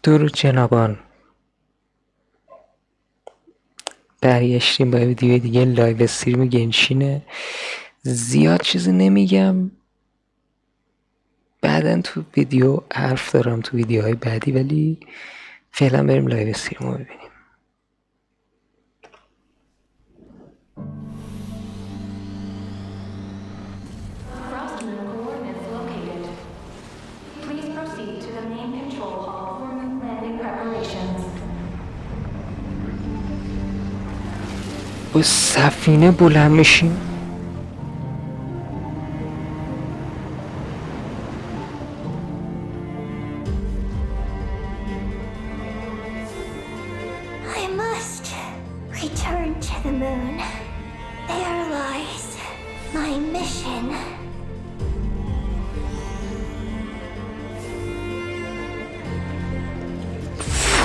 درود جنابان، برگشتیم با ویدیو دیگه لایو استریم گنشینه. زیاد چیزی نمیگم، بعدا تو ویدیو حرف دارم تو ویدیوهای بعدی، ولی فعلا بریم لایو استریم رو ببینیم. با سفینه بلند میشیم. I must return to the moon. There lies my mission.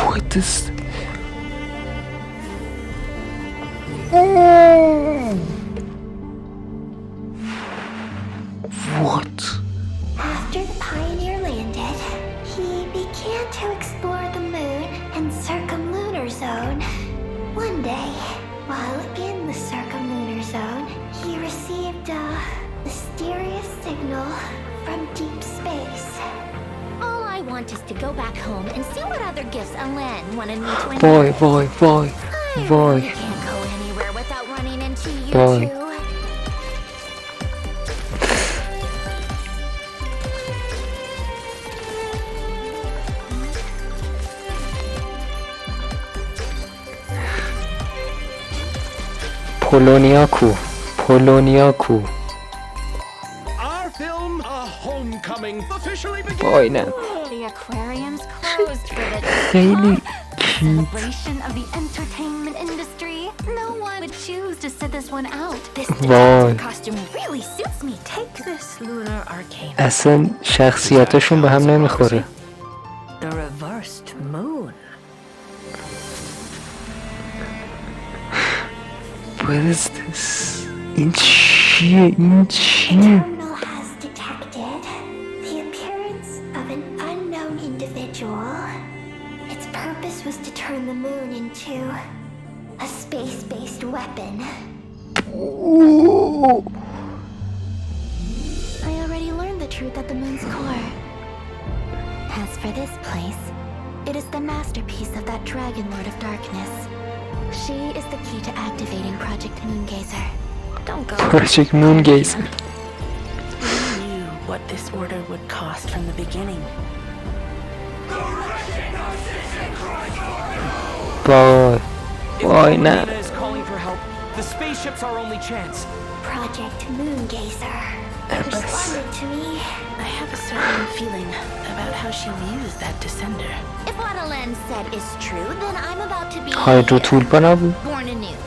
What is... What? After the pioneer landed, he began to explore the moon and circumlunar zone. One day, while in the circumlunar zone, he received a mysterious signal from deep space. All I want is to go back home and see what other gifts Alen wanted me to Boy, invite. boy, boy, I boy. really can't go anywhere without running into you Boy. two. پولونیا کو؟ پولونیا کو؟ Our film, Homecoming, officially begins. وای نه، The aquarium's closed for the خیلی کیوت. celebration of the entertainment industry. No one would choose to sit this one out. This وای costume really suits me. Take this lunar arcane. اصلا شخصیتاشون به هم نمیخوره. The reversed moon. What is this? این چیه؟ این The چیه؟ terminal has detected the appearance of an unknown individual. Its purpose was to turn the moon into a space-based weapon. I already learned the truth at the moon's core. As for this place, it is the masterpiece of that Dragon Lord of Darkness. She is the key to activating Project Moongazer. Don't go. Project Moongazer. We knew what this order would cost from the beginning. وای وای نه. Luna is calling for help. The spaceship's our only chance. Project Moongazer responded to me. I have a certain feeling about how she views that descender. If what Alen said is true, then I'm about to be هایدروتولپا نبود؟ born anew.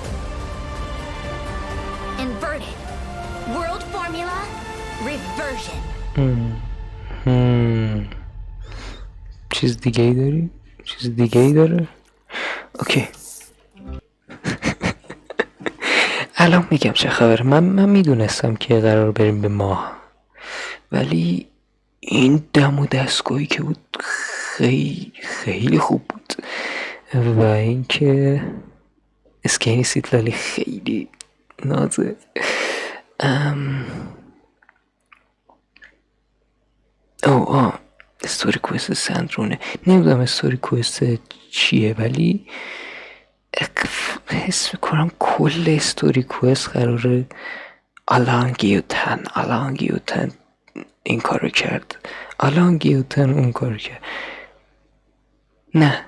Inverted. World formula. Reversion. چیز دیگه ای داری؟ چیز دیگه ای داره؟ اوکی. الان میگم چه خبر. من میدونستم که قرار بریم به ماه، ولی این دم و دستگاهی که بود خیلی خیلی خوب بود، و اینکه اسکینی سیتلالی خیلی نازه. استوری کوست سندرونه. نمیدونم استوری کوست چیه، ولی حس میکنم کل استوری کوست قراره آلانگیوتن این کارو کرد، آلانگیوتن اون کارو کرد. نه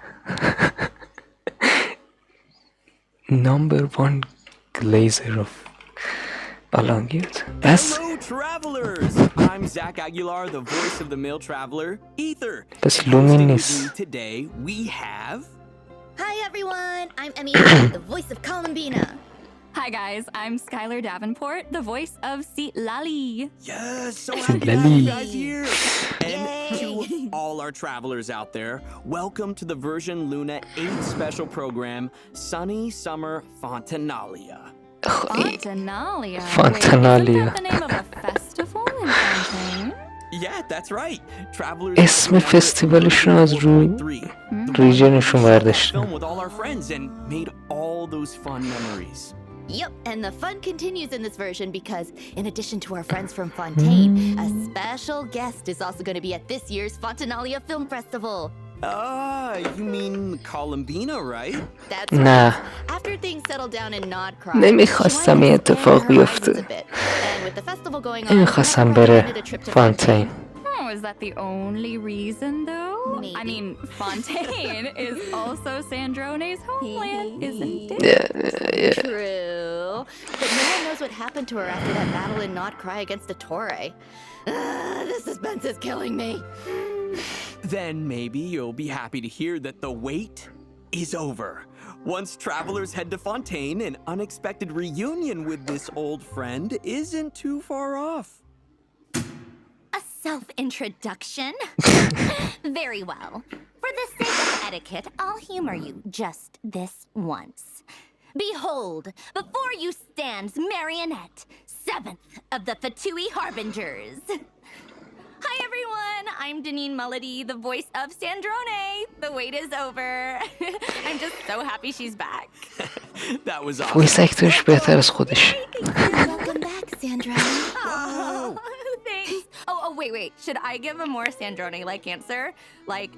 number one glazer of آلانگیوتن. بس Hello, travelers. I'm Zach Aguilar, the voice of the male traveler, Ether. بس لومین Hosting with نیست. me today, we have. Hi everyone, I'm Emmy, the voice of Columbina. Hi guys, I'm Skylar Davenport, the voice of Seat Lally. Yes, so happy to have Lily. you guys here. And to all our travelers out there, welcome to the version Luna 8 special program, Sunny Summer Fontanalia. Fontanalia. Fontanalia. Wait, isn't that the name of a festival in Fontaine? Yeah, that's right. Travelers. اسم فستیوالشون از روی ریژنشون we saw that برداشتن. film with all our friends and made all those fun memories. Yep, and the fun continues in this version because, in addition to our friends from Fontaine, a special guest is also going to be at this year's Fontanalia Film Festival. You mean Columbina, right? That's نه right. After things settle down in Nod Cry, نمیخواستم این اتفاق بیفته. And with the festival going on, نمیخواستم Nod Cry بره needed a trip to فانتین. Oh, is that the only reason, though? Maybe. I mean, Fontaine is also Sandrone's homeland, isn't it? True. But no one knows what happened to her after that battle in Nod Cry against the Torre. The suspense is killing me. Then maybe you'll be happy to hear that the wait is over. Once travelers head to Fontaine, an unexpected reunion with this old friend isn't too far off. A self-introduction? Very well. For the sake of etiquette, I'll humor you just this once. Behold, before you stands Marionette, 7th of the Fatui Harbingers. Hi everyone, I'm Deneen Mulledy, the voice of Sandrone. The wait is over. I'm just so happy she's back. That was awesome. وایس اکترش بهتر از خودش. Welcome back, Sandra. Oh, thanks. Oh, wait. Should I give a more Sandrone-like answer? Like,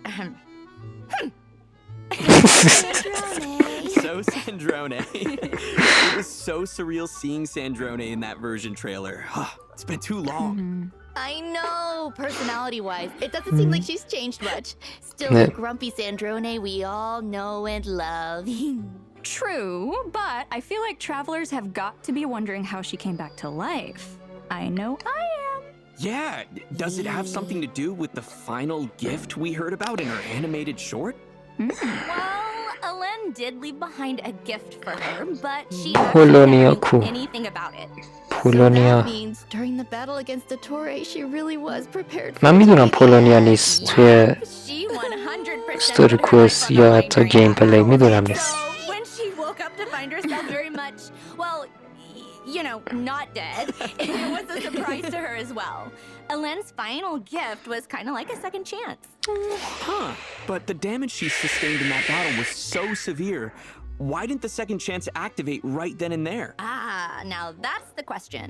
So Sandrone. It was so surreal seeing Sandrone in that version trailer. It's been too long. I know, personality-wise, it doesn't seem like she's changed much. Still the grumpy Sandrone we all know and love. true, but I feel like travelers have got to be wondering how she came back to life. I know I am. Yeah, does it have something to do with the final gift we heard about in her animated short? Well, Alen did leave behind a gift for her, but she Polonia never ku. knew anything about it. پولونیا. That means during the battle against the Torre, she really was prepared for من میدونم پولونیا نیست توی She 100% ستوری put her کوست life on the یا line حتی during گیم that پلی battle. میدونم نیست. So when she woke up to find herself very much, well, you know, not dead, it was a surprise to her as well. Alen's final gift was kind of like a second chance. But the damage she sustained in that battle was so severe. Why didn't the second chance activate right then and there? Now that's the question.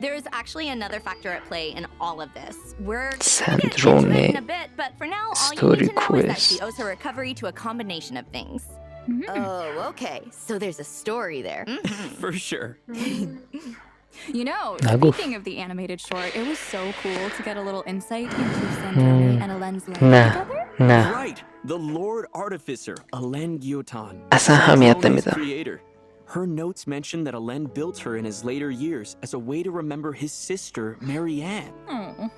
There's actually another factor at play in all of this. We're gonna get into it in a bit, but for now, all you need to know is that she owes her recovery to a combination of things. Oh, okay. So there's a story there. For sure. You know, نگفت. speaking of the animated short, it was so cool to get a little insight into Sandrone and Alen's life نه together. نه Right, the Lord Artificer, Alen Guillotin. اصلا اهمیت Sandrone's نمیدم. creator. Her notes mention that Alen built her in his later years as a way to remember his sister, Marianne. Oh.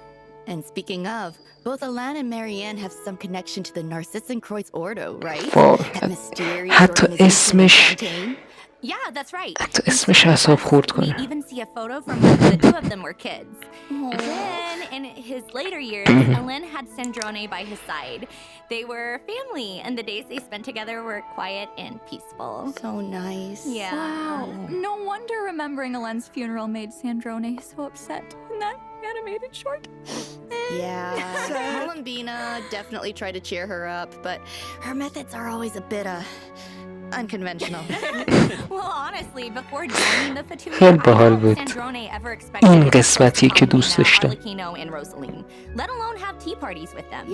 And speaking of, both Alan and Marianne have some connection to the Narcissenkreuz Ordo, right? واو. That mysterious حتی organization in اسمش Fontaine. Yeah, that's right. حتی اسمش اعصاب خورد We کنه. even see a photo from when the two of them were kids. Then, in his later years, Alen had Sandrone by his side. They were family, and the days they spent together were quiet and peaceful. So nice. Yeah. Wow. No wonder remembering Alen's funeral made Sandrone so upset in that animated short. Yeah. Columbina definitely tried to cheer her up, but her methods are always a bit, unconventional. Well, honestly, before joining the Fatui, خیلی I باحال don't بود. think Sandrone ever expected این to get قسمتی close to که دوست Columbina, داشتم. Arlecchino, and Rosaline, let alone have tea parties with them.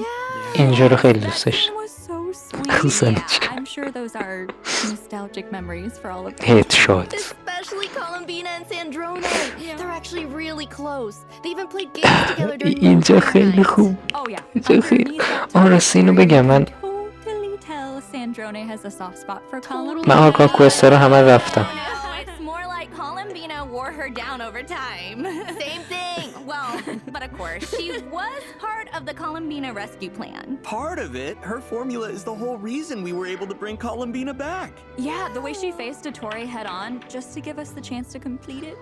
اینجا رو خیلی That دوست scene داشتم. was so sweet. خصوصا I'm sure those are nostalgic memories for all of them. هدشات. Especially Columbina and Sandrone. They're actually really close. They even played games together during اینجا movie خیلی nights. خوب. Oh yeah. اینجا خیلی Underneath that آه راستی اینو بگم من totally tell Sandrone has a soft spot for Columbina. من آرکان کوستا رو همه رفتم. No, it's more like Columbina wore her down over time. Same thing. Well, but of course, she was part of the Columbina rescue plan. Part of it, her formula is the whole reason we were able to bring Columbina back. Yeah, the way she faced Ettore head on just to give us the chance to complete it.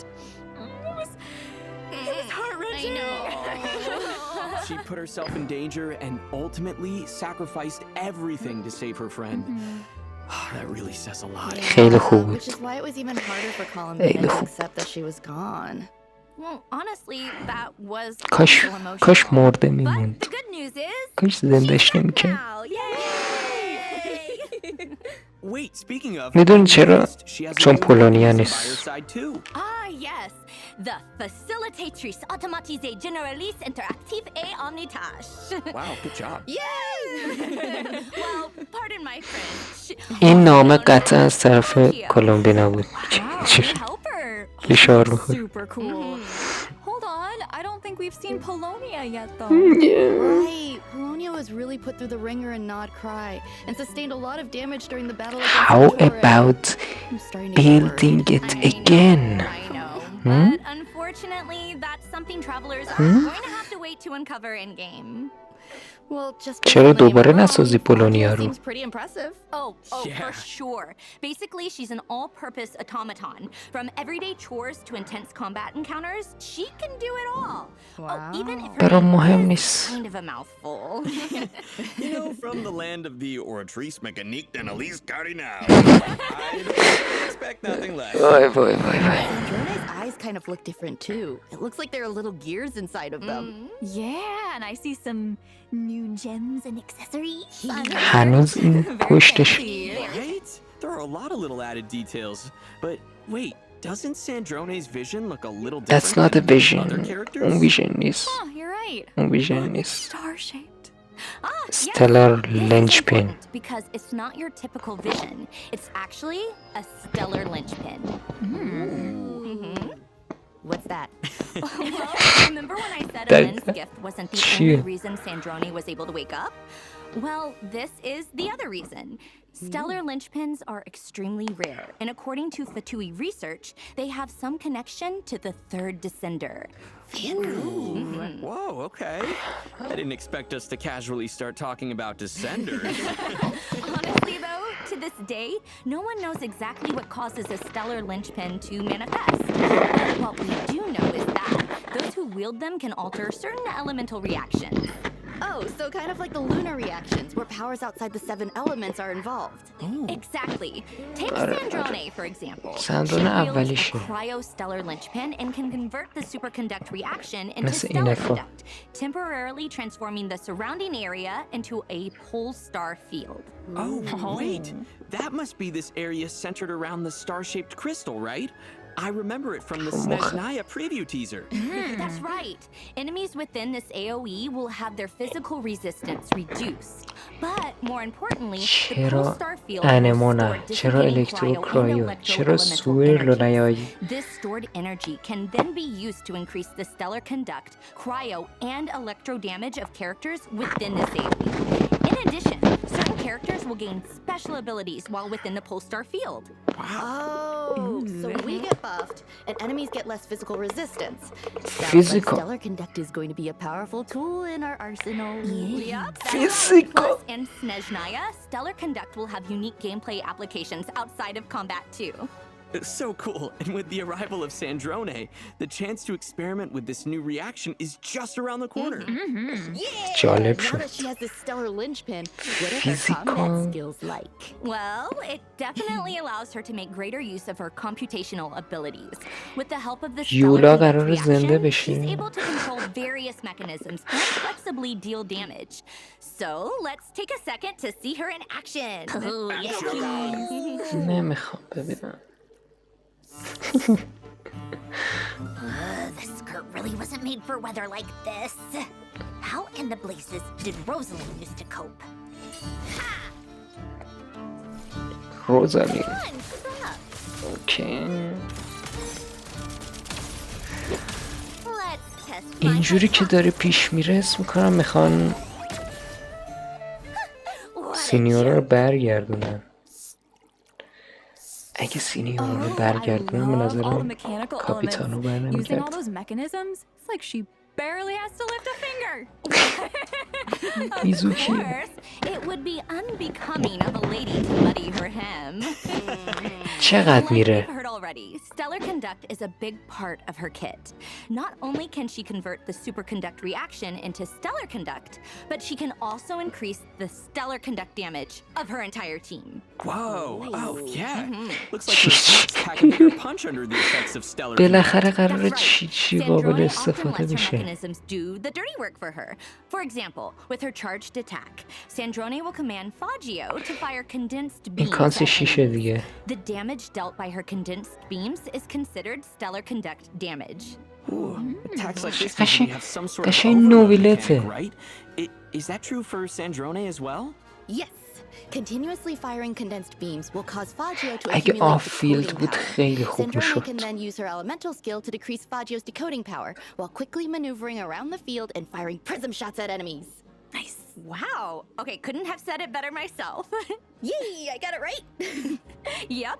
It was heart-wrenching. I know. She put herself in danger and ultimately sacrificed everything to save her friend. That really says a lot. خیلی خوب بود. Which is why it was even harder for Columbina to accept that she was gone. Well, honestly, that was کاش emotional. کاش مرده But میموند. the good news is کاش زندش she's back نمیکرد. now. Yay! Wait, speaking of, میدونی I چرا؟ noticed she has a چون new پولونیا weapon by نیست. her side too. Ah, yes. The Facilitatrice Automatisée Généraliste Interactive et Omnitâche. Wow, good job. Well, pardon my French. این نامه قطعا از طرف کلمبیا نبود. Wow, چرا؟ new helper. فشار می‌خوره. Super cool. Hold on, I don't think we've seen Polonia yet though. Right. Polonia was really put through the ringer in Not Cry and sustained a lot of damage during the battle against How the Torres. about I'm starting to get worried. building it again? I know. But unfortunately, that's something travelers are going to have to wait to uncover in game. Well, just چرا based on the name دوباره alone, نسازی پولونیا رو؟ seems pretty impressive. Oh, Yeah. for sure. Basically, she's an all-purpose automaton. From everyday chores to intense combat encounters, she can do it all. Oh, even if her برام name مهم is نیست. kind of a mouthful. You know, from the land of the oratrice mécanique d'analyse cardinale. I expect nothing less. وای وای وای وای. Androne's eyes kind of look different too. It looks like there are little gears inside of them. Yeah, and I see some new gems and accessories. هنوز این پشتش Right? There are a lot of little added details. But wait, doesn't Sandrone's vision look a little different That's not a than vision. other اون characters? ویژن نیست. Oh, you're right. اون ویژن نیست. Star shaped. stellar This is linchpin. important because it's not your typical vision. It's actually a stellar linchpin. What's that? Well, remember when I said a That- lens gift wasn't the Shit. only reason Sandrone was able to wake up? Well, this is the other reason. Stellar linchpins are extremely rare, and according to Fatui research, they have some connection to the third descender. Whoa, okay. I didn't expect us to casually start talking about descenders. Honestly, though, to this day, no one knows exactly what causes a stellar linchpin to manifest. But what we do know is that those who wield them can alter certain elemental reactions. Oh, so kind of like the lunar reactions, where powers outside the 7 elements are involved. Exactly. Take Sandrone, for example. Sandrone She wields اولیشه. a cryostellar linchpin and can convert the superconduct reaction into مثل stellar اینکو. conduct, temporarily transforming the surrounding area into a pole star field. Oh, wait. That must be this area centered around the star-shaped crystal, right? I remember it from the Snezhnaya preview teaser. That's right. Enemies within this AoE will have their physical resistance reduced. But more importantly, the چرا pole star field انمو will نه؟ store چرا dissipating الکترو cryo and کرایو؟ electro چرا elemental سوئر energies. لونایایی؟ This stored energy can then be used to increase the stellar conduct, cryo, and electro damage of characters within this AoE. In addition, certain characters will gain special abilities while within the pole star field. Oh, so we get buffed, and enemies get less physical resistance. Sounds like Physical. Stellar Conduct is going to be a powerful tool in our arsenal. Yep. Physical. Plus, in Snezhnaya, Stellar Conduct will have unique gameplay applications outside of combat too. So cool. And with the arrival of Sandrone, the chance to experiment with this new reaction is just around the corner. جالب Now شد. that she has this stellar linchpin, what are her Physical. combat skills like? Well, it definitely allows her to make greater use of her computational abilities. With the help of the یولا Stellar قراره Conduct زنده reaction, she's بشه. able to control various mechanisms and flexibly deal damage. So, let's take a second to see her in action. Oh, yes, please. نمیخوام ببینم. This skirt really wasn't made for weather like this. How in the blazes did Rosalind used to cope? روزالی. Come on, stop. اوکی. Let's test my اینجوری که داره پیش میره اسم میکنم میخوان سینیورا رو برگردونن. اگه سینیورا رو برگردونن به all the نظرم mechanical کاپیتانو elements. Using all برنمیگرد. those mechanisms, it's like she barely has to lift a finger. Of میزوکی. course, it would be unbecoming of a lady to muddy her hem. چقدر Like میره؟ we've heard already, Stellar Conduct is a big part of her kit. Not only can she convert the superconduct reaction into stellar conduct, but she can also increase the stellar conduct damage of her entire team. Whoa. Oh, yeah. Looks like her attacks pack a bigger punch under the effects of stellar. بالاخره That's قراره right. چی Sandrone قابل often استفاده lets her بشه. mechanisms do the dirty work for her. For example, with her charged attack, Sandrone will command Fagio to fire condensed این beams کانس at شیشه enemies. دیگه. The damage dealt by her condensed beams is considered stellar conduct damage. Attacks like this قشنگ- usually have some sort of قشنگ overload نوبیلته. mechanic, right? Is that true for Sandrone as well? Yes. Continuously firing condensed beams will cause Fagio to اگه accumulate آف فیلد decoding بود power. خیلی خوب Sandrone میشد. can then use her elemental skill to decrease Fagio's decoding power while quickly maneuvering around the field and firing prism shots at enemies. Nice. Wow. Okay, couldn't have said it better myself. Yay, I got it right. Yep.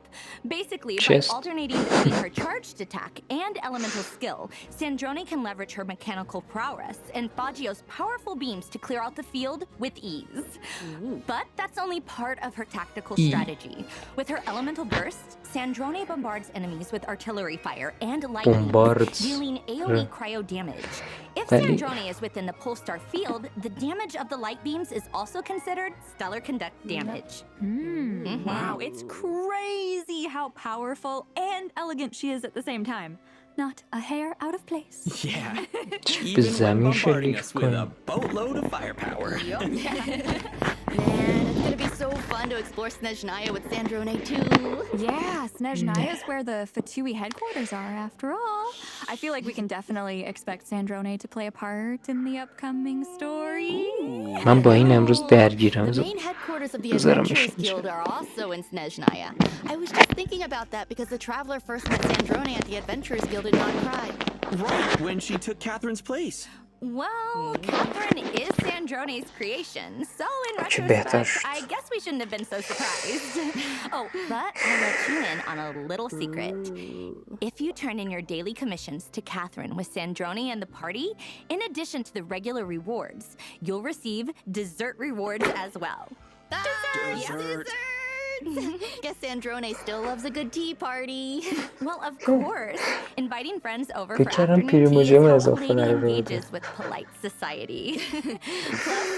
Basically, Chest. by alternating between her charged attack and elemental skill, Sandrone can leverage her mechanical prowess and Fagio's powerful beams to clear out the field with ease. But that's only part of her tactical strategy. With her elemental burst, Sandrone bombards enemies with artillery fire and lightning, Bombards. dealing AoE cryo damage. If Valley. Sandrone is within the Polestar field, the damage of the light beams is also considered stellar conduct damage. Wow, it's crazy how powerful and elegant she is at the same time. Not a hair out of place. Yeah. به Even when زمین bombarding شلیک us with a کنیم. boatload of firepower. Man, it's gonna be so fun to explore Snezhnaya with Sandrone too. Yeah, Snezhnaya is where the Fatui headquarters are, after all. I feel like we can definitely expect Sandrone to play a part in the upcoming story. من با این امروز درگیرم. The main headquarters of the بذارم Adventurers بشین. Guild are also in Snezhnaya. I was just thinking about that because the Traveler first met Sandrone at the Adventurers Guild in Non-Cry. Right, when she took Catherine's place. Well, Catherine is Sandrone's creation, so in چه بهتر retrospect, شد. I guess we shouldn't have been so surprised. Oh, but I'll let you in on a little secret. If you turn in your daily commissions to Catherine with Sandrone and the party, in addition to the regular rewards, you'll receive dessert rewards as well. Dessert. Guess Sandrone still loves a good tea party. Well, of course, inviting friends over for فکر کردم afternoon tea پیرموجم is how a اضافه lady قرار بده. engages with polite society. Plus,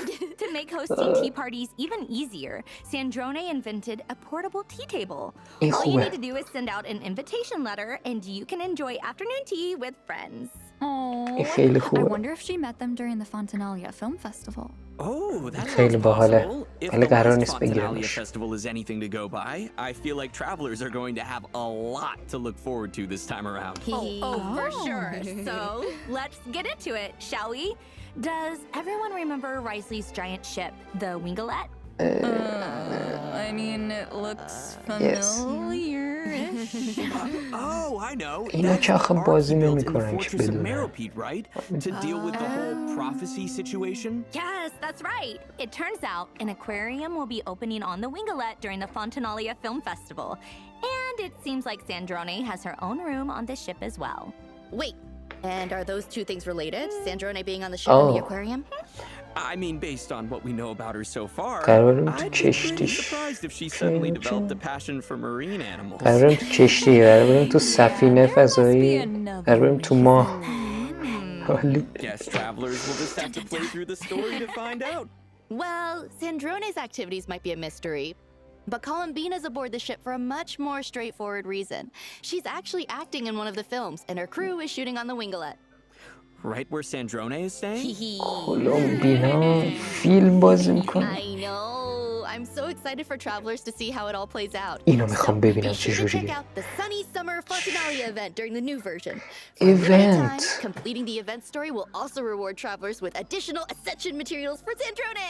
to make hosting tea parties even easier, Sandrone invented a portable tea table. این All you خوبه. need to do is send out an invitation letter and you can enjoy afternoon tea with friends. Oh, این خیلی I خوبه. wonder if she met them during the Fontanalia Film Festival. Oh, that خیلی sounds باحاله. possible. If ولی the قرار West نیست Fontanalia بگیرمش. Festival is anything to go by, I feel like travelers are going to have a lot to look forward to this time around. Oh, for sure. So, let's get into it, shall we? Does everyone remember Risley's giant ship, the Wingalette? I mean, it looks Yes. familiar-ish. Oh, I know. اینا That's که آخه the ark بازی he built in the نمی‌کنن که Fortress of بدونن. Meropide, right? To deal with the whole prophecy situation. Yes, that's right. It turns out an aquarium will be opening on the Wingalette during the Fontanalia Film Festival. And it seems like Sandrone has her own room on this ship as well. Wait, and are those two things related? Sandrone being on the ship and the Oh. aquarium? I mean, based on what we know about her so far, قرار بریم تو I'd be pretty کشتیش. surprised if she suddenly developed a passion for marine animals. قرار بریم تو کشتی، قرار بریم تو سفینه فضایی، قرار بریم تو ماه. عالی. Guess travelers will just have to play through the story to find out. Well, Sandrone's activities might be a mystery, but Columbina's aboard the ship for a much more straightforward reason. She's actually acting in one of the films, and her crew is shooting on the Wingalette. Right where Sandrone is staying? کلمبینا فیلم بازی میکنه. I know. I'm so excited for travelers to see how it all plays out. اینو میخوام ببینم be sure to check چجوریه. out the Sunny Summer Fontanalia event during the new version. For a Event. limited time, completing the event story will also reward travelers with additional Ascension materials for Sandrone.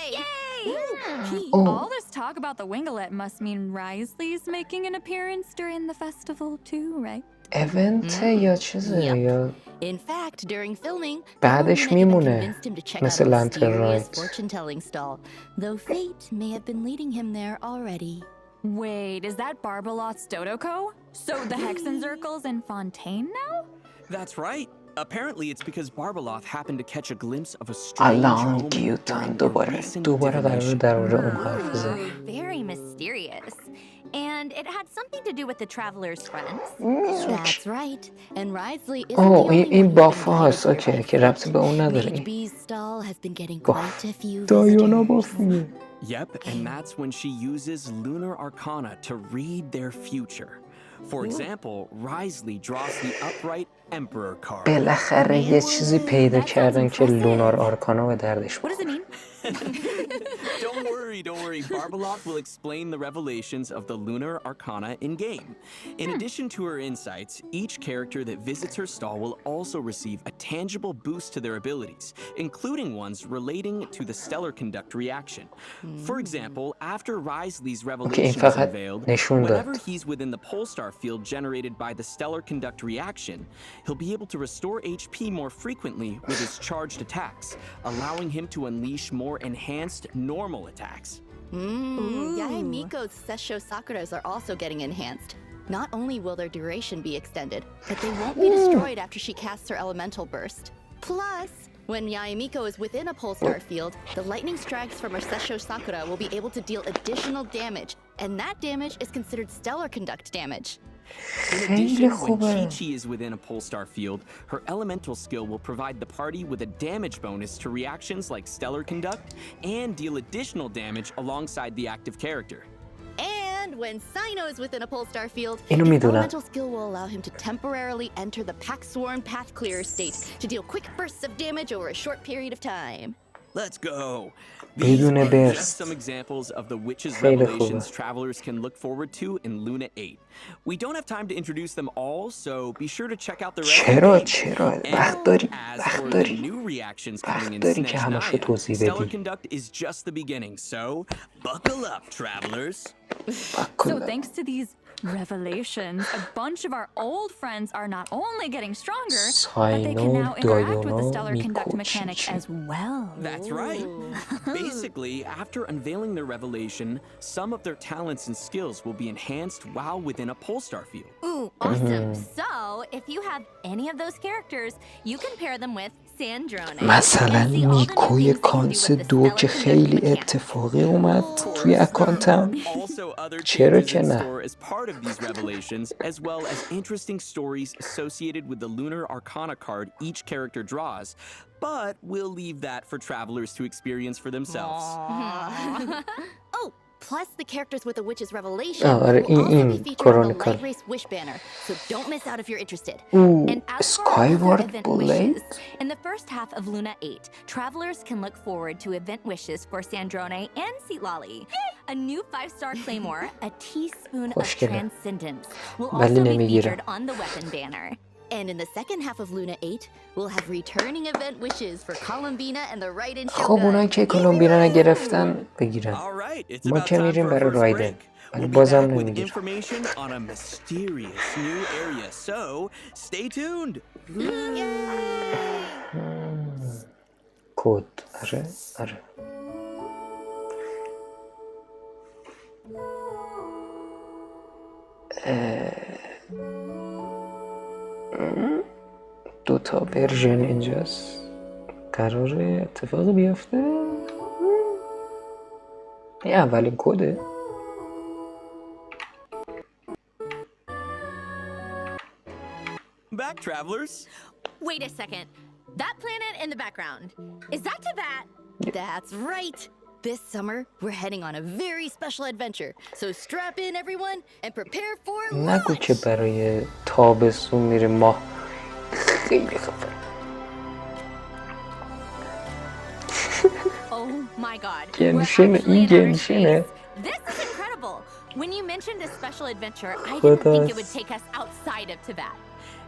Oh. All this talk about the Wingalette must mean Risley's making an appearance during the festival too, right? ایونت یا چیزه یا In fact, during filming, بعدش Colin even میمونه. convinced him to check out مثل a لنترن mysterious رایت. fortune-telling stall, though fate may have been leading him there already. Wait, is that Barbalot's Dodoko? So the Hexen Circle's in Fontaine now? That's right. Apparently, it's because Barbaloth happened to catch a glimpse of a strange الان omen دیوتن during a دوباره recent قرار divination. در مورد اون حرف بزنیم. Very mysterious. And it had something to do with the traveler's friends. That's right. And Risley isn't the اوه only این one who's been باف guided هاست. here اوکی by که fate. ربطی به اون نداره. Mage این B's stall has been getting باف. quite a few دایانا visitors. بافیه. Yep, and that's when she uses lunar arcana to read their future. For example, Risley draws the upright Emperor card. بالاخره یه چیزی پیدا کردن که لونار آرکانا به دردش What does it بخوره. mean? Don't worry. Barbalot will explain the revelations of the lunar arcana in-game. In addition to her insights, each character that visits her stall will also receive a tangible boost to their abilities, including ones relating to the stellar conduct reaction. For example, after Risley's revelation is فقط unveiled, نشون داد. whenever he's within the polestar field generated by the stellar conduct reaction, he'll be able to restore HP more frequently with his charged attacks, allowing him to unleash more enhanced normal attacks. Yae Miko's Sessho Sakuras are also getting enhanced. Not only will their duration be extended, but they won't be destroyed after she casts her elemental burst. Plus, when Yaemiko is within a polestar field, the lightning strikes from her Sessho Sakura will be able to deal additional damage, and that damage is considered stellar conduct damage. In addition, when Chi-Chi is within a polestar field, her elemental skill will provide the party with a damage bonus to reactions like stellar conduct and deal additional damage alongside the active character. And when Sino is within a polestar field, اینو his میدونم. elemental skill will allow him to temporarily enter the Pack-Sworn Path Clearer state to deal quick bursts of damage over a short period of time. Let's go. These بدون are برست. just some examples of the witches' خیلی revelations خوبه. travelers can look forward to in Luna 8. We don't have time to introduce them all, so be sure to check out the rest of the چرا game. چرا And وقت داری as وقت for the داری new reactions coming وقت in داری که همشو Snezhnaya, توضیح Stellar بدی. Conduct is just the beginning, so buckle up, travelers. So thanks to these revelations, a bunch of our old friends are not only getting stronger, but they can now interact with the stellar conduct mechanic as well. That's right. Basically, after unveiling their revelation, some of their talents and skills will be enhanced while within a polestar field. Ooh, awesome. So, if you have any of those characters, you can pair them with Sandrone. مثلا and see all the new میکوی things they can do کانس with the دو stellar که conduct خیلی mechanic. اتفاقی اومد توی اکانتم. Also, other چرا changes که in نه؟ store as part of these revelations, as well as interesting stories associated with the Lunar Arcana card each character draws. But we'll leave that for travelers to experience for themselves. Oh, plus the characters with the Witch's Revelation آره will also be این featured on the کرونیکل. Light Race Wish banner, so don't miss out if you're interested. And as for other Skyward event Blade? wishes, in the first half of Luna 8, travelers can look forward to event wishes for Sandrone and Seatlolly. A new 5-star claymore, a teaspoon of خوشگله. transcendence, will ولی also be نمیگیرم. featured on the weapon banner. And in the second half of Luna 8, we'll have returning event wishes for Columbina and the Raiden خب اونایی Shogun. که کلمبیا نگرفتن بگیرن. All right, it's ما about که time میریم for our برای first رایدن. break. ولی We'll be بازم back with نمیگیرم. information on a mysterious new area, so stay tuned. کد آره آره. دوتا ورژن اینجاست قراره اتفاقی بیفته. این اولین کده. Back, travelers. Wait a second. That planet in the background, is that Tibet? That's right! This summer, we're heading on a very special adventure, so strap in everyone and prepare for نگو launch! که برای تابستون میره ماه. خیلی خفن. Oh my god. گنشینه. We're actually این in outer گنشینه. space. This is incredible. When you mentioned a special adventure, I didn't think it would take us outside of Tibet.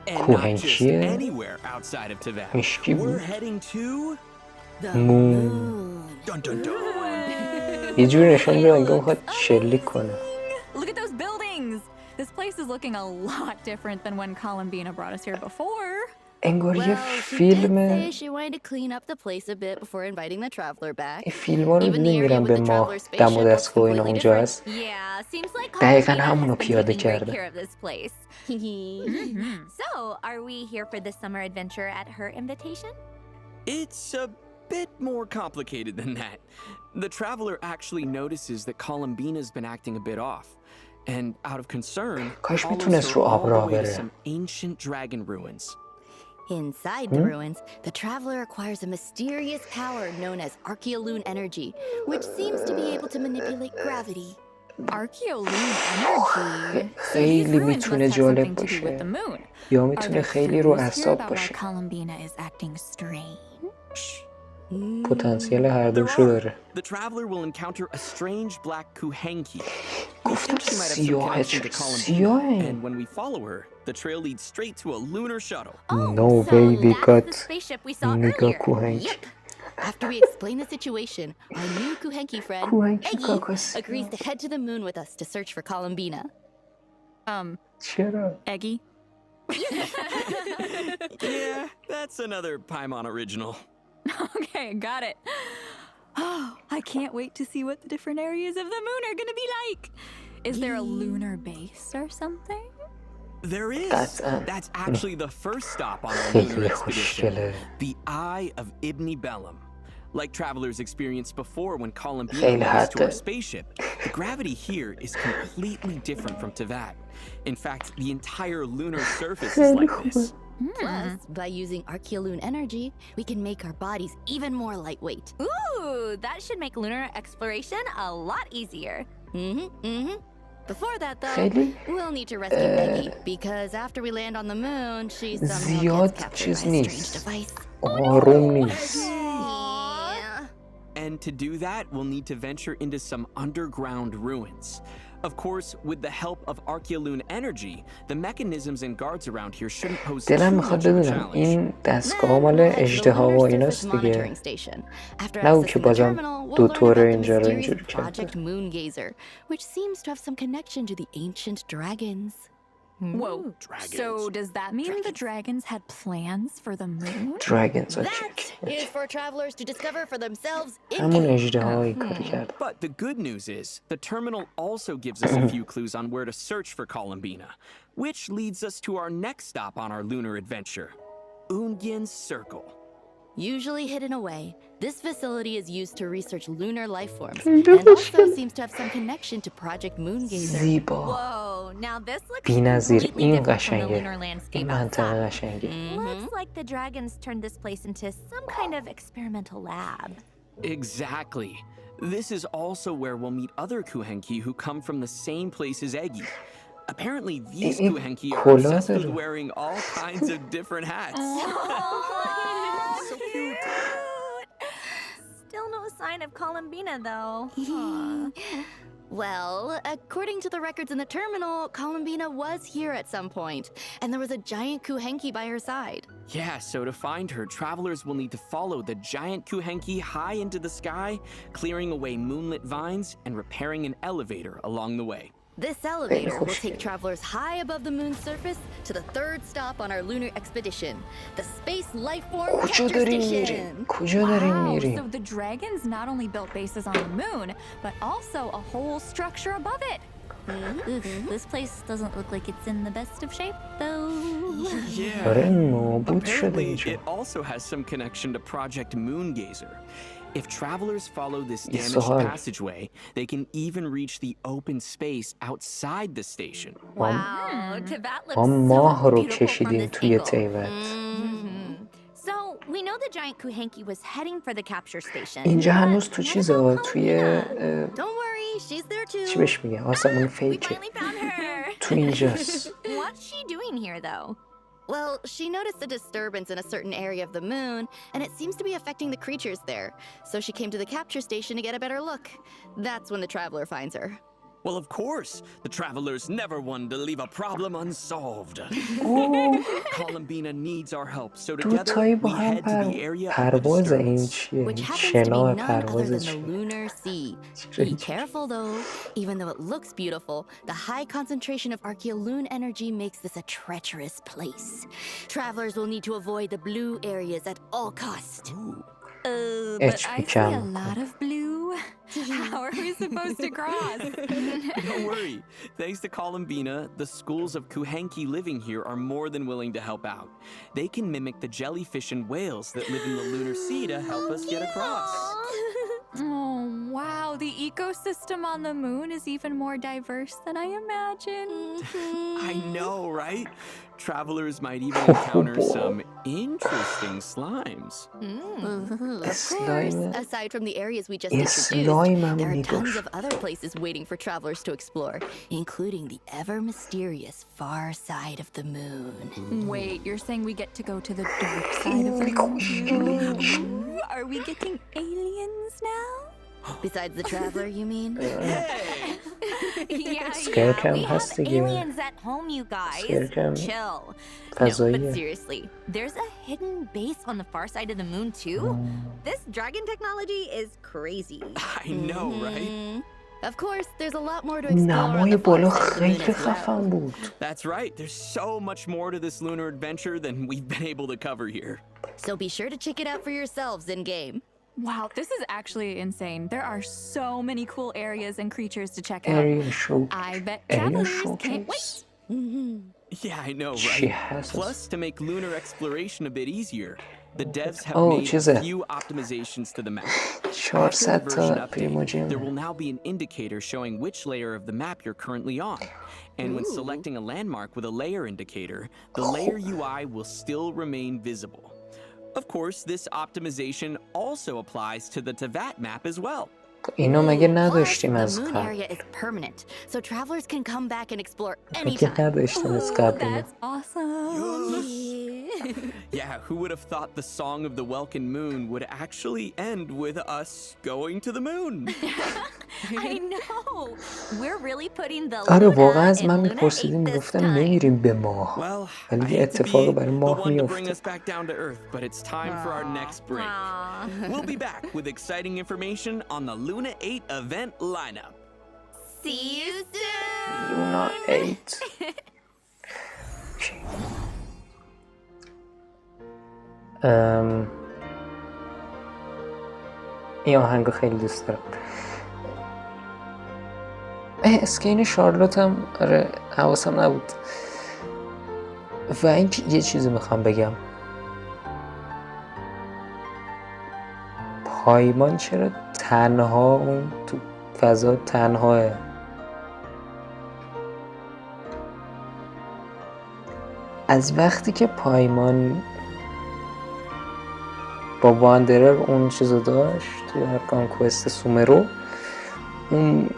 And Cool, not and just here- anywhere outside of Tibet. Mishki We're بود. heading to The مون. dun dun dun. یه جوری نشون میده انگار میخواد شلیک کنه. Look at those buildings! This place is looking a lot different than when Columbina brought us here before. انگار یه Well, she did فیلم. say she wanted to clean up the place a bit before inviting the traveler back. این فیلم ها رو Even the دیدین area میرن with به the ماه traveler دم و spaceship looks دستگاه اینا completely اونجا different. هست. Yeah, seems like دقیقاً Columbina همونو has been پیاده taking great کرده. care of this place. So, are we here for the summer adventure at her invitation? It's a bit more complicated than that. The traveler actually notices that Columbina's been acting a bit off. And out of concern, کاش follows میتونست her رو all آب the راه way to بره. some ancient dragon ruins. Inside the ruins, the traveler acquires a mysterious power known as Archeoloon energy, which seems to be able to manipulate gravity. Archeolune energy. خیلی میتونه جالب باشه یا میتونه خیلی رو اعصاب باشه. پتانسیل هر دوشو داره. The traveler will encounter a strange black kuhenki. گفتم سیاهه چرا سیاهه؟ And when we follow her, the trail leads straight to a lunar shuttle. No way we got nigga kuhenki. After we explain the situation, our new kuhenki friend, Eggy, agrees to head to the moon with us to search for Columbina. چرا؟ Eggy? Yeah, that's another Paimon original. Okay, got it. Oh, I can't wait to see what the different areas of the moon are gonna be like. Is there a lunar base or something? There is. That's actually the first stop on our lunar expedition. The Eye of Ibni Bellum. Like travelers experienced before when Columbina went to our spaceship, the gravity here is completely different from Tevat. In fact, the entire lunar surface is like this. Plus, by using Archeolune energy, we can make our bodies even more lightweight. Ooh, that should make lunar exploration a lot easier. Before that, though, we'll need to rescue Eggy, because after we land on the moon, she somehow gets captured by a strange device. آروم نیست. And to do that, we'll need to venture into some underground ruins. Of course, with the help of Archeolune energy, the mechanisms and guards around here shouldn't pose too دلم much میخواد of a بدونم challenge. این دستگاه مال اژدها و ایناست دیگه. نه اون که بازم دوتوره اینجا رو اینجوری کرده. Project Moon Gazer, which seems to have some connection to the ancient dragons. Whoa. So does that mean the dragons had plans for the moon? Dragons, That is for travelers to discover for themselves in همون game. اژدهایی کاری کرد. But the good news is, the terminal also gives us a few clues on where to search for Columbina, which leads us to our next stop on our lunar adventure, Ungyen's Circle. Usually hidden away, this facility is used to research lunar life forms and also seems to have some connection to Project Moon Gazer. زیبا. Whoa, now this looks بی‌نظیر. completely این different from the قشنگه. lunar این landscape منطقه outside. قشنگه. Looks like the dragons turned this place into some kind of experimental lab. Exactly. This is also where we'll meet other Kuhenki who come from the same place as Eggy. Apparently, these Kuhenki are obsessed with wearing all kinds of different hats. So cute. Still no sign of Columbina, though. Well, according to the records in the terminal, Columbina was here at some point, and there was a giant Kuhenki by her side. Yeah, so to find her, travelers will need to follow the giant Kuhenki high into the sky, clearing away moonlit vines and repairing an elevator along the way. This elevator will take travelers high above the moon's surface to the third stop on our lunar expedition, the Space Lifeform Capture Station. Wow, so the dragons not only built bases on the moon, but also a whole structure above it. This place doesn't look like it's in the best of shape, though. Yeah. Apparently, it also has some connection to Project Moon Gazer. If travelers follow this damaged passageway, they can even reach the open space outside the station. Wow, Tevat looks ما so ماه رو beautiful from کشیدیم this توی angle. تیوت. So, we know the giant Kuhenki was heading for the capture station. اینجا هنوز تو چیزا توی Don't worry, she's there too. چی بهش میگه؟ آسمون We فیکه. finally found her. تو اینجاست. What's she doing here, though? Well, she noticed a disturbance in a certain area of the moon, and it seems to be affecting the creatures there. So she came to the capture station to get a better look. That's when the traveler finds her. Well, of course, the travelers never wanted to leave a problem unsolved. Columbina needs our help, so together we head to the area of the پرواز این disturbance. چیه؟ Which happens to be شنا none other پروازش than the lunar sea. Be careful though. Even though it looks beautiful, the high concentration of Archeolune energy makes this a treacherous place. Travelers will need to avoid the blue areas at all costs. But I see a lot of blue. How are we supposed to cross? Don't worry. Thanks to Columbina, the schools of Kuhenki living here are more than willing to help out. They can mimic the jellyfish and whales that live in the lunar sea to help us get across. Oh, wow. The ecosystem on the moon is even more diverse than I imagined. I know, right? travelers might even encounter some interesting slimes. Of course. Aside from the areas we just اسلایم introduced, هم there are tons میگفت. of other places waiting for travelers to explore, including the ever-mysterious far side of the moon. Wait, you're saying we get to go to the dark side of the moon too? Are we getting aliens now? Besides the traveler, you mean? Scare cam we have هست دیگه. aliens at home, you guys. Scare cam Chill. No, but فضاییه. seriously, there's a hidden base on the far side of the moon too. This dragon technology is crazy. I know, right? Of course, there's a lot more to explore on نمای the بالا far side of the moon خیلی as well. خفن بود. That's right. There's so much more to this lunar adventure than we've been able to cover here. So be sure to check it out for yourselves in-game. Wow, this is actually insane. There are so many cool areas and creatures to check out. Ariel show. I bet Ariel travelers can't wait. showcase. Yeah, I know, She right? has us. Plus, to make lunar exploration a bit easier, the devs have Oh, made چیزه. a few optimizations to the map. 400 After the version تا update, پریموجیم. there will now be an indicator showing which layer of the map you're currently on. And when selecting a landmark with a layer indicator, the layer UI will still remain visible. Of course, this optimization also applies to the Tevat map as well. اینو مگه Plus, نداشتیم the از moon قبل. area is permanent, so travelers can come back and explore مگه anytime. نداشتیم از قبل اینو. That's awesome. Yeah, who would have thought the song of the Welkin Moon would actually end with us going to the moon? I know. We're really putting the آره Luna واقعا از in من Luna میپرسیدیم 8 this میگفتم time. نمیریم به ماه. Well, I ولی یه hate to be اتفاق برای the ماه one to bring میفته. us back down to Earth, but it's time for our next break. Aw. We'll be back with exciting information on the Luna 8 event lineup. See you soon. لونا 8. این آهنگو خیلی دوست دارم. اسکین شارلوت هم آره حواسم نبود. و اینکه یه چیزی میخوام بگم، پایمان چرا تنها اون تو فضا تنهاه؟ از وقتی که پایمان با واندرر اون چیزو داشت توی کانکوست سومرو، اون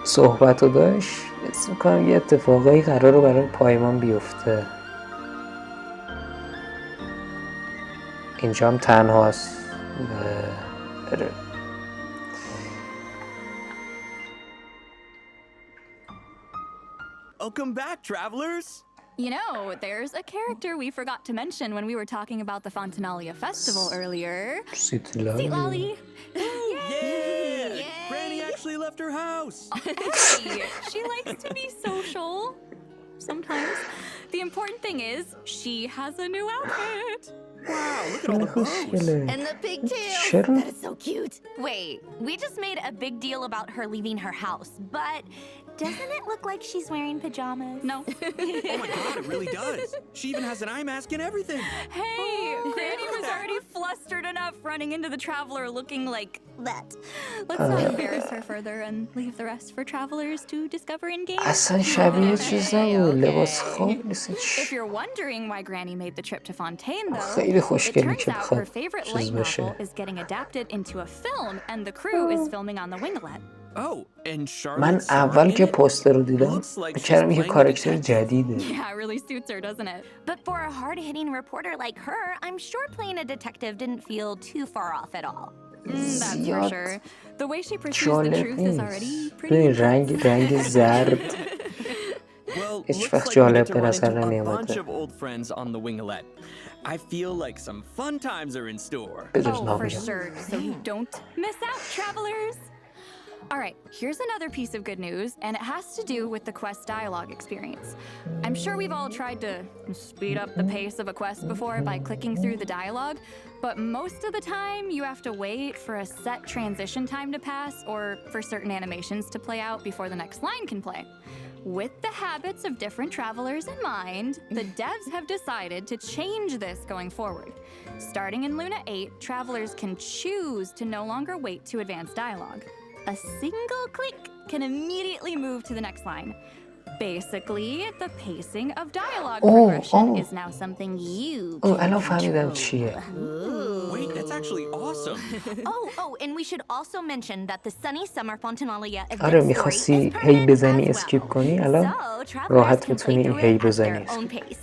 صحبت رو داشت، حس می‌کنم یه اتفاقایی قراره برای پایمان بیفته. اینجا هم تنهاست. آره. Welcome back, travelers! You know, there's a character we forgot to mention when we were talking about the Fontanalia Festival earlier. سیتی Seat لالی. Lolly. Yeah! Granny actually left her house! Hey, she likes to be social. Sometimes. The important thing is, she has a new outfit. Wow, look at all the bows! خوشگله. And the pigtails! Sharon? That is so cute! Wait, we just made a big deal about her leaving her house, but doesn't it look like she's wearing pajamas? No. Oh my god, it really does! She even has an eye mask and everything! Hey, Granny was already flustered enough running into the Traveler looking like that. Let's not embarrass her further and leave the rest for travelers to discover in game. اصلا شبیه چیز نبود. لباس خواب نیستش. If you're wondering why Granny made the trip to Fontaine, though, خیلی it خوشگلی turns که out her بخواد favorite چیز light novel باشه. is getting adapted into a film, and the crew is filming on the winglet. Oh, and Charlotte من starred اول in که it? پوستر رو دیدم Looks like she's می‌کردم یه playing a کاراکتر detective. جدیده. Yeah, it really suits her, doesn't it? But for a hard-hitting reporter like her, I'm sure playing a detective didn't feel too far off at all. That's for زیاد sure. The way she pursues the جالب truth is already نیست. pretty ببین intense. رنگ زرد. Well, هیچ looks وقت like we جالب get to به run نظر into a نمی‌آمده. bunch of old friends on the winglet. I feel like some fun times are in store. بجز Oh, for نامیرم. sure. So you don't miss out, travelers. All right, here's another piece of good news, and it has to do with the quest dialogue experience. I'm sure we've all tried to speed up the pace of a quest before by clicking through the dialogue, but most of the time you have to wait for a set transition time to pass or for certain animations to play out before the next line can play. With the habits of different travelers in mind, the devs have decided to change this going forward. Starting in Luna 8, travelers can choose to no longer wait to advance dialogue. A single click can immediately move to the next line. Basically, the pacing of dialogue Oh, progression oh. is now something you اوه can الان فهمیدم control. چیه. Wait, that's actually awesome. Oh, and we should also mention that the Sunny Summer Fontanalia event آره story میخواستی is هی permanent بزنی as اسکیپ well. کنی الان So, travelers راحت can play میتونی through هی it at بزنی their own اسکیپ. pace.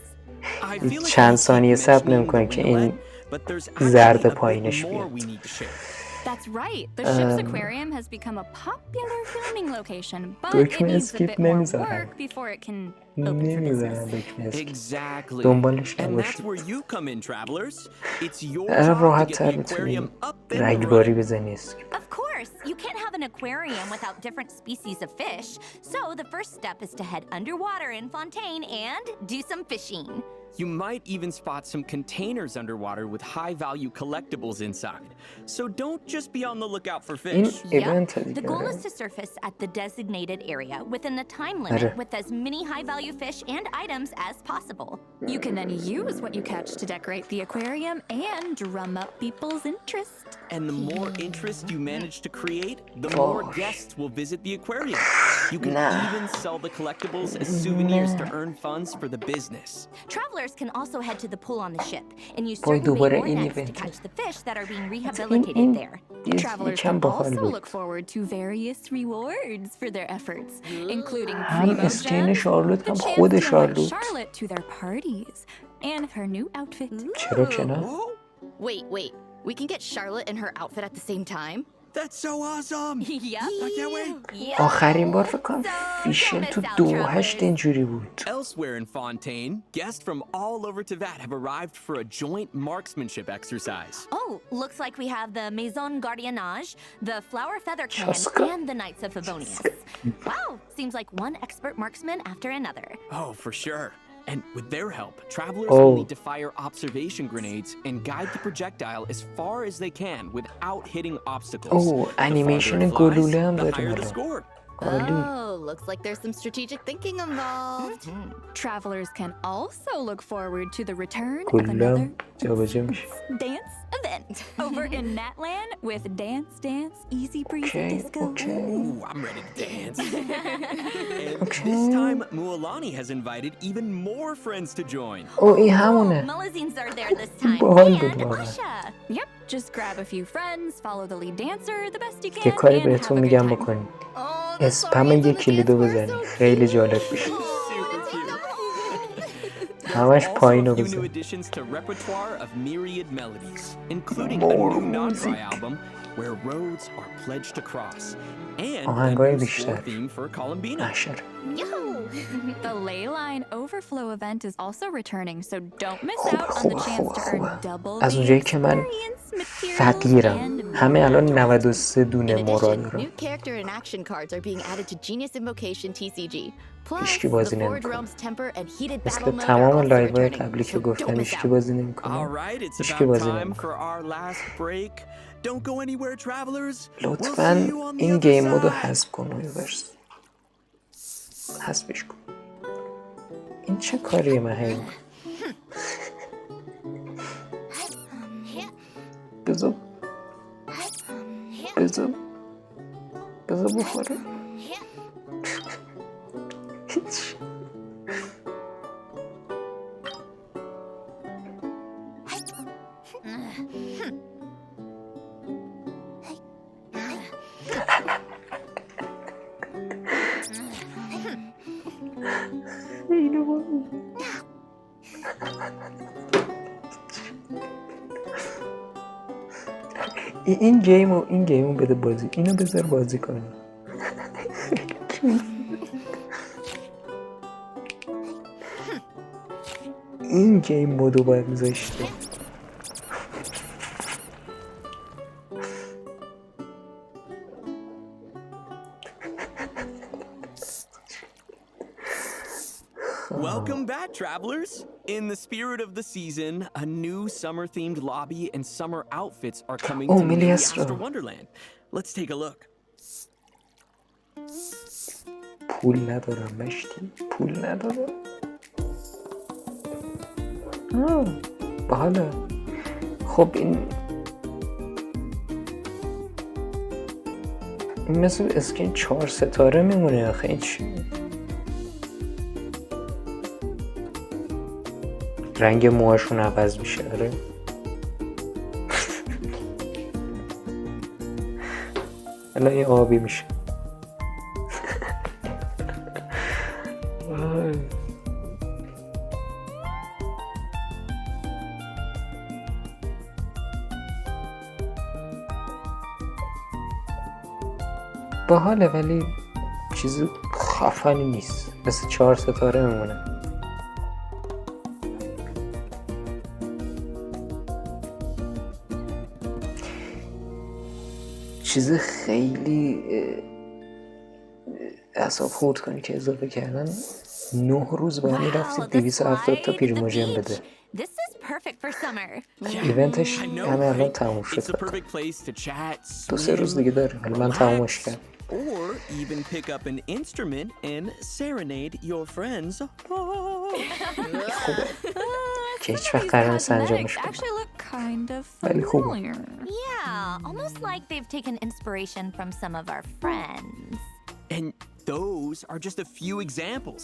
I feel like چند we keep ثانیه صبر mentioning نمی‌کنی the که این windowlet, but there's زرد actually a bit پایینش more بیاد. we need to share. That's right. The ship's aquarium has become a popular filming location, but it دکمه needs a اسکیپ bit more نمیذارن. work before it can open for نمیذارن business. دکمه اسکیپ. Exactly. دنبالش And that's نباشید. where you come in, travelers. It's your الان job to راحت get تر the aquarium میتونی up and رگباری running. بزنی اسکیپ. Of course, you can't have an aquarium without different species of fish. So the first step is to head underwater in Fontaine and do some fishing. You might even spot some containers underwater with high-value collectibles inside. So don't just be on the lookout for این fish. ایونت The دیگه goal آره. is to surface at the designated area within a time limit آره. with as many high-value fish and items as possible. You can then use what you catch to decorate the aquarium and drum up people's interest. And the more interest you manage to create, the more Gosh. guests will visit the aquarium. You can Nah. even sell the collectibles as souvenirs to earn funds for the business. Travelers can also head to the pool on the ship and use وای certain دوباره bait or این nets to ایونته. catch the fish that are being این rehabilitated there. Travelers یکم can باحال also بود. look forward to various rewards for their efforts, including هم primo اسکین gems, شارلوت the هم chance خود to invite شارلوت. Charlotte to their parties, and her new outfit. چرا که نه؟ Whoa, Wait. We can get Charlotte in her outfit at the same time? that's so awesome! Yep. I can't wait. Yep. آخرین بار فکر کنم So, فیشل don't تو miss out, 28 travelers. اینجوری بود. Elsewhere in Fontaine, guests from all over Teyvat have arrived for a joint marksmanship exercise. Oh, looks like we have the Maison Gardiennage, the Flower Feather Cannon, Chaska. and the Knights of Favonius. Wow, seems like one expert marksman after another. Oh, for sure. And with their help, travelers Oh. will need to fire observation grenades and guide the projectile as far as they can without hitting obstacles. Oh, The farther animation it flies, گلوله هم the داریم higher the الان. score. عالی. Oh, looks like there's some strategic thinking involved. Travelers can also look forward to the return of گلوله another هم جابجا میشه. dance event over in Natland with Dance, Easy Breezy Okay, Disco. okay. Ooh, I'm ready to dance. And this time, Mualani has invited even more friends to join. او این همونه. Mullazines are there this time, باحال بود and واقعا. Asha. Yep, just grab a few friends, follow the lead dancer the best you یه can, کاری and have بهتون a good میگم time. بکنیم. Oh, the اسپم songs on یه the کلیدو dance floor are بزنیم. so خیلی cute. جالب میشه. Super cute. همش Also, پایین a رو few new بزن. additions to repertoire of myriad melodies, including a More new non-dry music. album where roads are pledged to cross, and a آهنگای new score بیشتر. theme for Columbina. محشر. The ley line overflow event is also returning, so don't miss out on the chance to earn double از the اونجایی که من experience, materials, فقیرم. and همه الان more. 93 دونه In مورا addition, دارم. new character and action cards are being added to Genius Invocation TCG. Plus, هیچکی the بازی Forge نمی‌کنه. Realms Temper and Heated مثل Battle Mode are تمام also لایوهای returning, قبلی که so don't گفتم miss هیچکی out. بازی All نمی‌کنه. right, it's هیچکی about بازی time نمی‌کنه. for our last break. Don't go anywhere, travelers. We'll see لطفاً you on the این other گیم مودو side. حذف کن ویورس. حذفش کن. این چه کاریه من هی؟ بذار بخوره. هیچ. اینو بابا. این گیمو بده بازی. اینو بذار بازی کنی. این گیم مودو باید میذاشته. Welcome back, travelers! In the spirit of the season, a new summer-themed lobby and summer outfits are coming Oh, to Millie the Astro. Astro Wonderland. Let's take a look. پول ندارم مشتی. پول ندارم. باحاله. خب این مثل اسکین 4 ستاره میمونه آخه این چی؟ رنگ موهاشون عوض میشه. آره الان یه آبی میشه. باحاله ولی چیز خفنی نیست، مثل 4 ستاره میمونه. چیز خیلی اعصاب خورد کنی که اضافه کردن 9 روز با هم رفتید 270 تا پریموژن بده. This is perfect for summer. ایونتش I know, همه الان right? تموم It's شد. the perfect place to chat, 2-3 روز swim, دیگه داره ولی من تمومش relax, کردم. or even pick up an instrument and serenade your friends. خوبه که هیچ وقت قرار نیست انجامش کنم. Actually look kind of ولی خوبه. familiar. Yeah, almost like they've taken inspiration from some of our friends. And those are just a few examples.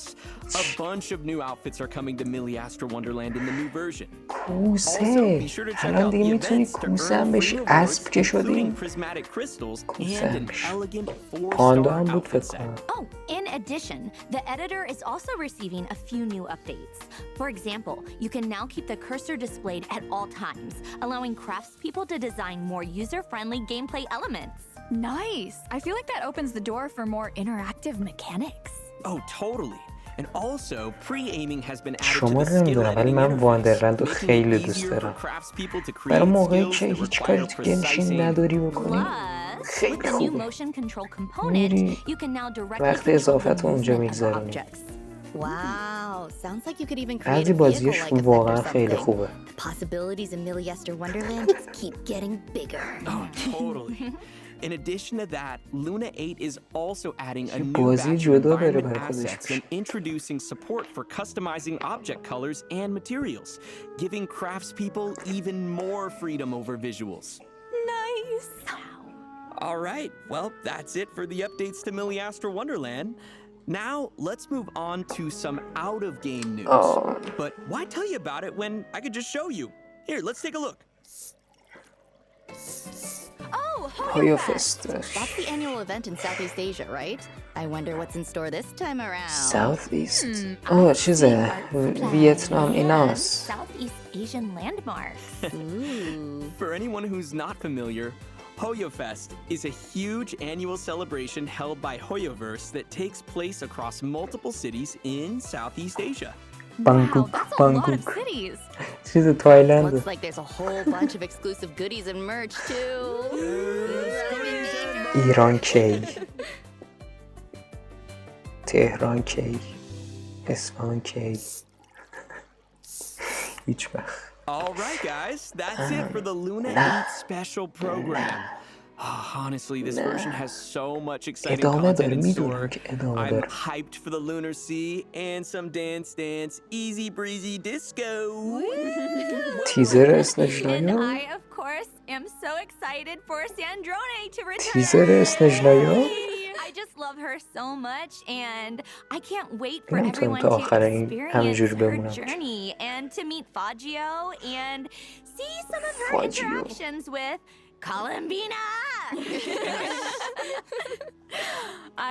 A bunch of new outfits are coming to Milliastra Wonderland in the new version. کوسه Be sure to check الان out دیگه the میتونی events to کوسه هم earn بشی. free اسب rewards, که including شدیم prismatic crystals کوسه and هم an بشی. elegant پاندا 4-star هم بود فکر outfit set. کنم. Oh, in addition, the editor is also receiving a few new updates. For example, you can now keep the cursor displayed at all times, allowing craftspeople to design more user-friendly gameplay elements. Nice. I feel like that opens the door for more interactive mechanics. Oh, totally. And also, pre-aiming has been added to شما the skill نمیدونم ولی editing من interface, واندرلند رو making it خیلی دوست easier for دارم. craftspeople to برای create موقعی skills که that هیچ require کاری تو precise گنشین aim. نداری بکنی Plus, with خیلی the new خوبه. motion control component, میری you can now directly وقت control the اضافت رو اونجا movement of میگذرونی. objects. Wow, sounds like you could even create بعضی a بازیش vehicle-like effect واقعا or خیلی something. خوبه. Possibilities in Milliastra Wonderland just keep getting bigger. Oh, totally. In addition to that, Luna 8 is also adding a new بازی batch of جدا داره environment برای خودش assets and introducing support for customizing object colors and materials, giving craftspeople even more freedom over visuals. Nice. All right, well, that's it for the updates to Milliastra Wonderland. Now, let's move on to some out-of-game news. Oh. But why tell you about it when I could just show you? Here, let's take a look. Oh, هویو Fest. فست. That's the annual event in Southeast Asia, right? I wonder what's in store this time around. ساوت ایست چیزه ویتنام ایناست. Southeast Asian landmarks. For anyone who's not familiar, Hoyo Fest is a huge annual celebration held by Hoyoverse that takes place across multiple cities in Southeast Asia. Wow, بانکوک that's a lot of بانکوک cities. چیز تایلند. Looks like there's a whole bunch of exclusive goodies and merch too. ایران کی، تهران کی، اصفهان کی، هیچ وقت. All right, guys, that's it for the Luna 8 special program. Honestly, this version has so much exciting ادامه content داره، in میدونم store. که ادامه I'm داره. hyped for the Lunar Sea and some dance, easy breezy disco. تیزر And اسنجلایا، I, of course, am so excited for Sandrone to return. تیزر اسنجلایا. I just love her so much, and I can't wait for نمیتونم everyone تا to آخر این همینجوری experience her بمونم. journey and to meet Faggio and see some of her Faggio. interactions with Columbina.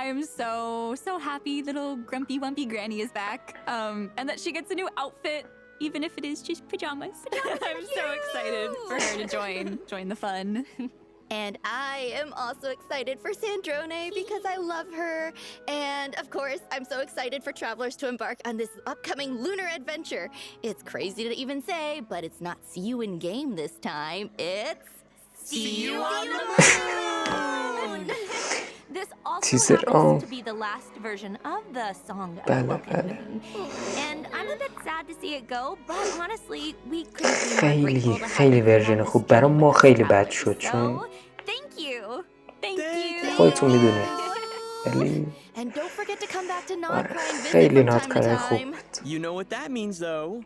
I'm so happy little grumpy wumpy granny is back. And that she gets a new outfit, even if it is just pajamas. I'm so excited for her to join the fun. And I am also excited for Sandrone because I love her. And of course, I'm so excited for travelers to embark on this upcoming lunar adventure. It's crazy to even say, but it's not see you in game this time. It's see you on the moon. This also Teaser, happens to be the last version of the song of بله Welcome بله. Moon. And I'm a bit sad to see it go, but honestly, we couldn't be more خیلی grateful to have خیلی you on ورژن this خوب. برای journey ما with us, خیلی بد travelers. شد چون So, thank you. Thank Thank you. خودتون میدونید. ولی And don't forget to come back to Nod آره، Cry and visit خیلی from time to نادکارای خوب time. بود. You know what that means, though?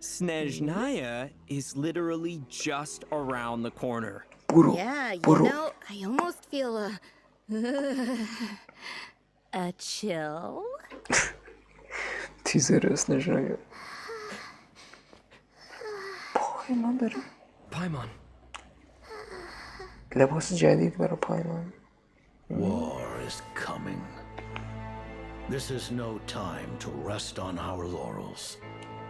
Snezhnaya is literally just around the corner. برو Yeah, you برو. know, I almost feel A chill? تیزر اسنجلایا. پایمان داره. Paimon. لباس جدید برای پایمان. War is coming. This is no time to rest on our laurels.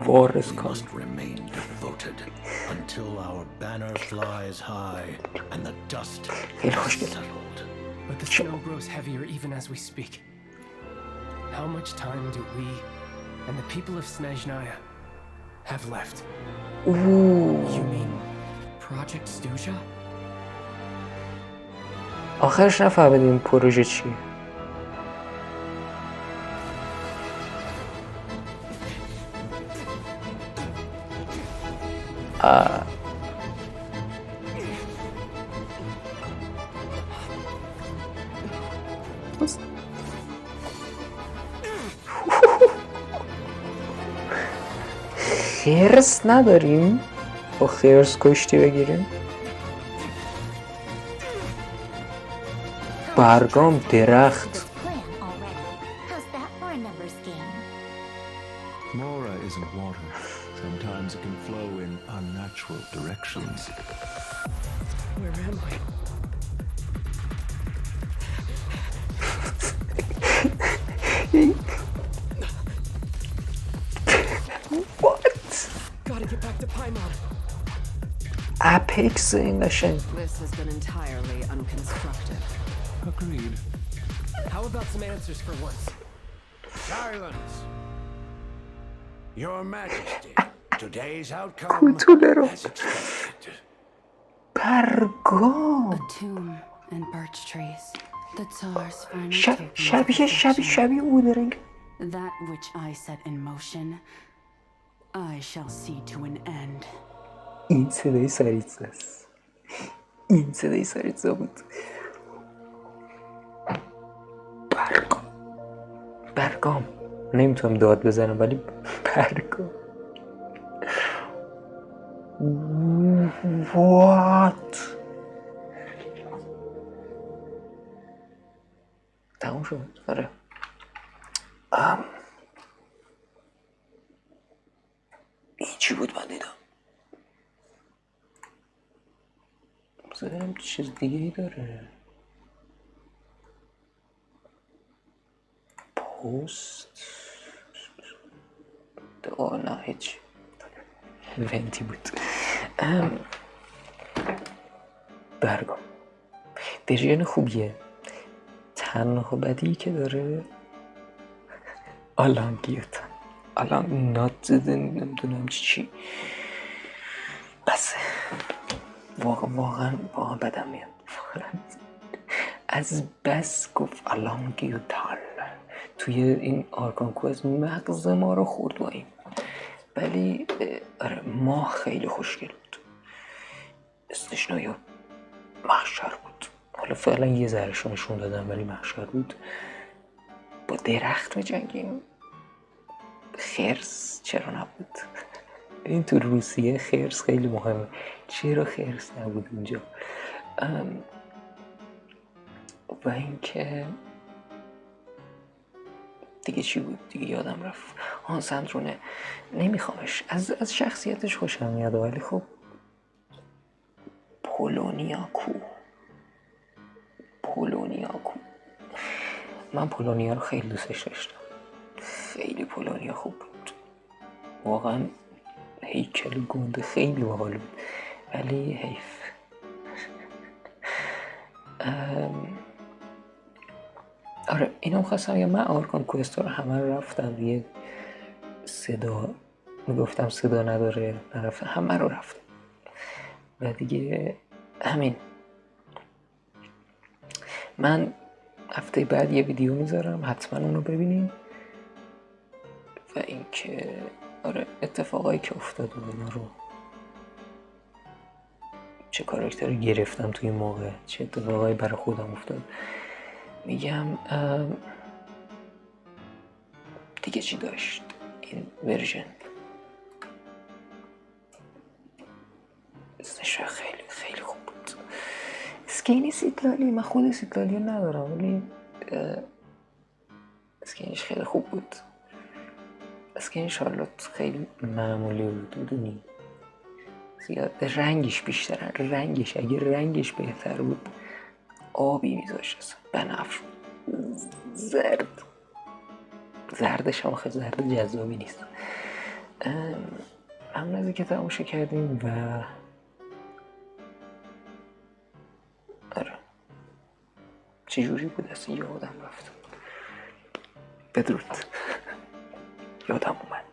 War is We coming. must remain devoted until our banner flies high and the dust خیلی is خوشگل. settled. But the snow grows heavier even as we speak. How much time do we and the people of Snezhnaya have left? You mean Project Stuja? آخرش نفهمیدیم پروژه چیه. خرس نداریم با خرس کشتی بگیریم. برگام درخت. This plan already. How's that for a numbers game? Mora isn't water. Sometimes it can flow in unnatural directions. Where am I? What? Gotta get back to Paimon. اپکس این قشنگ. This has been entirely unconstructive. Agreed. How about some answers for once? Silence! Your Majesty, today's outcome کوتولرو. as expected. برگام. A tomb and birch trees. The Tsar's final شبیه اودرنگ. That which I set in motion, I shall see to an end. این صدای سریتزا است. این صدای سریتزا بود. برگام. نمیتونم داد بزنم ولی برگام. What؟ تموم شد. آره. این چی بود من دیدم؟ بذارم چیز دیگه ای داره. پوست. نه هیچ. ونتی بود. برگام ورژن خوبیه. تنها بدی که داره آلانگیوتن. الان نات نمیدونم چی. بس واقعا بدم میاد. از بس گفت آلانگیوتال توی این آرکان کوست مغز ما رو خورد با این. ولی آره ماه خیلی خوشگل بود. استشنایی محشر بود. حالا فعلا یه ذرهشو نشون دادم ولی محشر بود. با درخت بجنگیم. خرس چرا نبود؟ این تو روسیه خرس خیلی مهمه. چرا خرس نبود اونجا؟ و اینکه دیگه چی بود؟ دیگه یادم رفت. سندرونه نمیخوامش. از شخصیتش خوشم میاد ولی خب پولونیا کو. من پولونیا رو خیلی دوستش داشتم. خیلی پولونیا خوب بود. واقعا هیکل گنده خیلی باحال بود. ولی حیف. آره اینو خواستم یا من آرکان کوست رو همه رو رفتم. یه صدا میگفتم صدا نداره نرفتم. همه رو رفتم و دیگه همین. من هفته بعد یه ویدیو میذارم حتما اونو ببینیم. و اینکه آره اتفاقایی که افتاد و اینا رو چه کاراکتری گرفتم توی این موقع چه اتفاقایی برای خودم افتاد میگم. دیگه چی داشت این ورژن؟ اسمش خیلی خوب بود. اسکین سیتلالی من خود سیتلالی ندارم ولی اسکینش خیلی خوب بود. اسکین شارلوت خیلی معمولی بود. میدونی زیاد رنگش بیشتر، رنگش اگه رنگش بهتر بود آبی میذاشت اصلا، بنفش، زردش هم آخه زرد جذابی نیست. همون از که تماشا کردیم و آره چجوری بود اصلا یادم رفت. بدرود. یادم اومد.